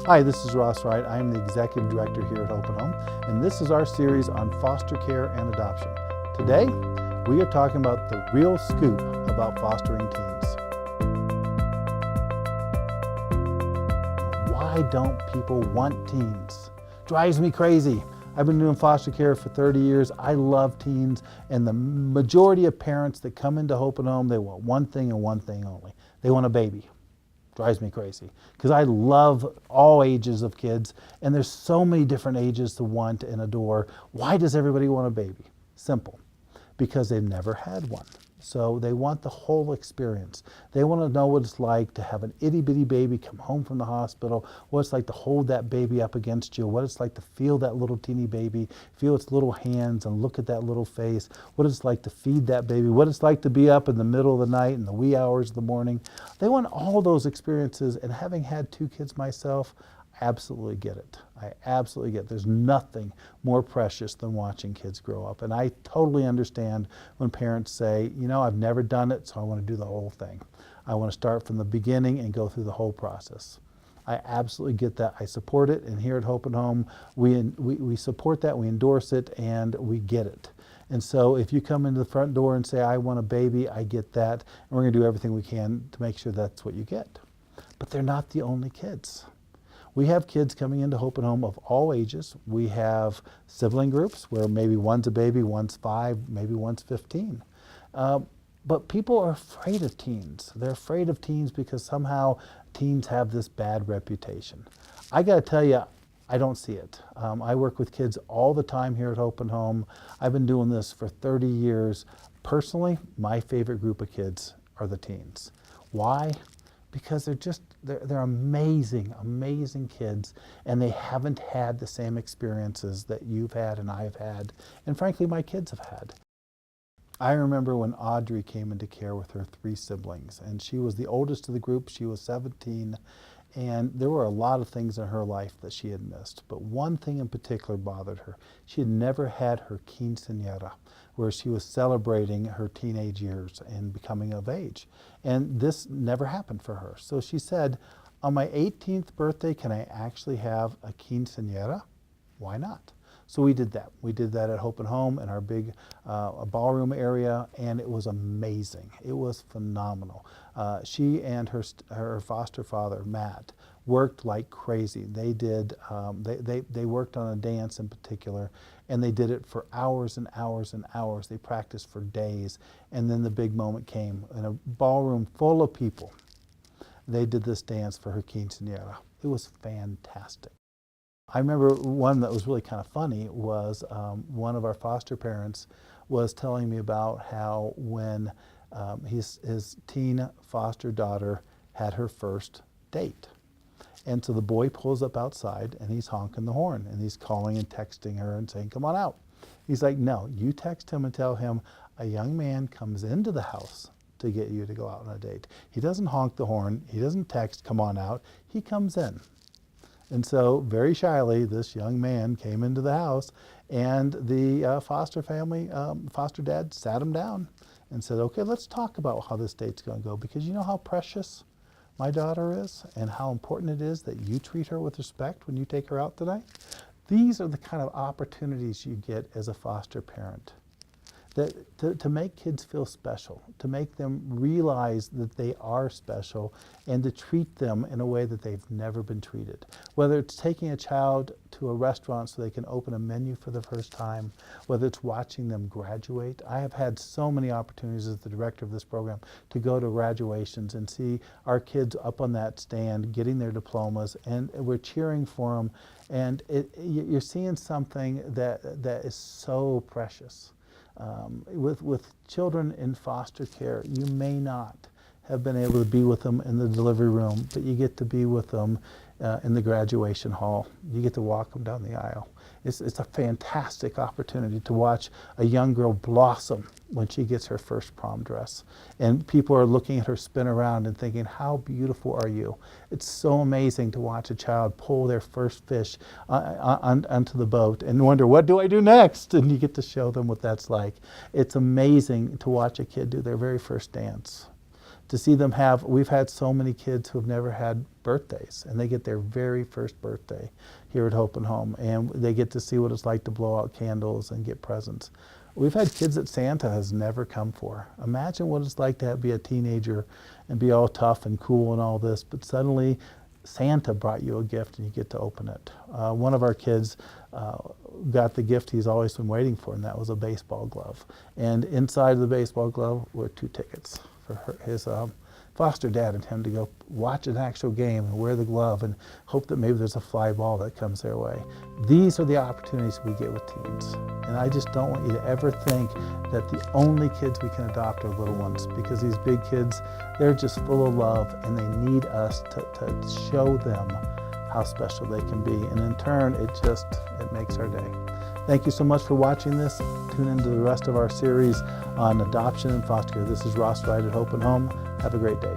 Hi, this is Ross Wright. I am the Executive Director here at Open Home, and this is our series on foster care and adoption. Today, we are talking about the real scoop about fostering teens. Why don't people want teens? Drives me crazy. I've been doing foster care for 30 years. I love teens, and the majority of parents that come into Open Home, they want one thing and one thing only. They want a baby. Drives me crazy because I love all ages of kids, and there's so many different ages to want and adore. Why does everybody want a baby? Simple, because they've never had one. So they want the whole experience. They want to know what it's like to have an itty bitty baby come home from the hospital, what it's like to hold that baby up against you, what it's like to feel that little teeny baby, feel its little hands and look at that little face, what it's like to feed that baby, what it's like to be up in the middle of the night and the wee hours of the morning. They want all those experiences, and having had 2 kids myself, I absolutely get it. I absolutely get it. There's nothing more precious than watching kids grow up. And I totally understand when parents say, you know, I've never done it, so I want to do the whole thing. I want to start from the beginning and go through the whole process. I absolutely get that. I support it. And here at Hope and Home, we support that, we endorse it, and we get it. And so if you come into the front door and say, I want a baby, I get that. And we're going to do everything we can to make sure that's what you get. But they're not the only kids. We have kids coming into Hope and Home of all ages. We have sibling groups where maybe one's a baby, one's 5, maybe one's 15. But people are afraid of teens. They're afraid of teens because somehow teens have this bad reputation. I got to tell you, I don't see it. I work with kids all the time here at Hope and Home. I've been doing this for 30 years. Personally, my favorite group of kids are the teens. Why? Because they're amazing, amazing kids, and they haven't had the same experiences that you've had and I've had, and frankly, my kids have had. I remember when Audrey came into care with her 3 siblings, and she was the oldest of the group. She was 17, and there were a lot of things in her life that she had missed, but one thing in particular bothered her. She had never had her quinceañera, where she was celebrating her teenage years and becoming of age. And this never happened for her. So she said, on my 18th birthday, can I actually have a quinceañera? Why not? So we did that. We did that at Hope and Home in our big ballroom area, and it was amazing. It was phenomenal. She and her foster father, Matt, worked like crazy. They did. They worked on a dance in particular, and they did it for hours and hours and hours. They practiced for days, and then the big moment came in a ballroom full of people. They did this dance for her quinceañera. It was fantastic. I remember one that was really kind of funny was one of our foster parents was telling me about how when his teen foster daughter had her first date. And so the boy pulls up outside and he's honking the horn and he's calling and texting her and saying, come on out. He's like, no, you text him and tell him a young man comes into the house to get you to go out on a date. He doesn't honk the horn. He doesn't text, come on out. He comes in. And so very shyly, this young man came into the house, and the foster family, foster dad sat him down and said, okay, let's talk about how this date's going to go, because you know how precious my daughter is and how important it is that you treat her with respect when you take her out tonight. These are the kind of opportunities you get as a foster parent. To make kids feel special, to make them realize that they are special, and to treat them in a way that they've never been treated. Whether it's taking a child to a restaurant so they can open a menu for the first time, whether it's watching them graduate. I have had so many opportunities as the director of this program to go to graduations and see our kids up on that stand getting their diplomas, and we're cheering for them, and you're seeing something that is so precious. With children in foster care, you may not have been able to be with them in the delivery room, but you get to be with them in the graduation hall. You get to walk them down the aisle. It's a fantastic opportunity to watch a young girl blossom when she gets her first prom dress. And people are looking at her spin around and thinking, how beautiful are you? It's so amazing to watch a child pull their first fish onto the boat and wonder, what do I do next? And you get to show them what that's like. It's amazing to watch a kid do their very first dance. to see them we've had so many kids who have never had birthdays, and they get their very first birthday here at Hope and Home, and they get to see what it's like to blow out candles and get presents. We've had kids that Santa has never come for. Imagine what it's like to be a teenager and be all tough and cool and all this, but suddenly Santa brought you a gift and you get to open it. One of our kids got the gift he's always been waiting for, and that was a baseball glove. And inside of the baseball glove were 2 tickets for his foster dad and him to go watch an actual game and wear the glove and hope that maybe there's a fly ball that comes their way. These are the opportunities we get with teens. And I just don't want you to ever think that the only kids we can adopt are little ones, because these big kids, they're just full of love, and they need us to show them how special they can be. And in turn, it makes our day. Thank you so much for watching this. Tune into the rest of our series on adoption and foster care. This is Ross Wright at Hope and Home. Have a great day.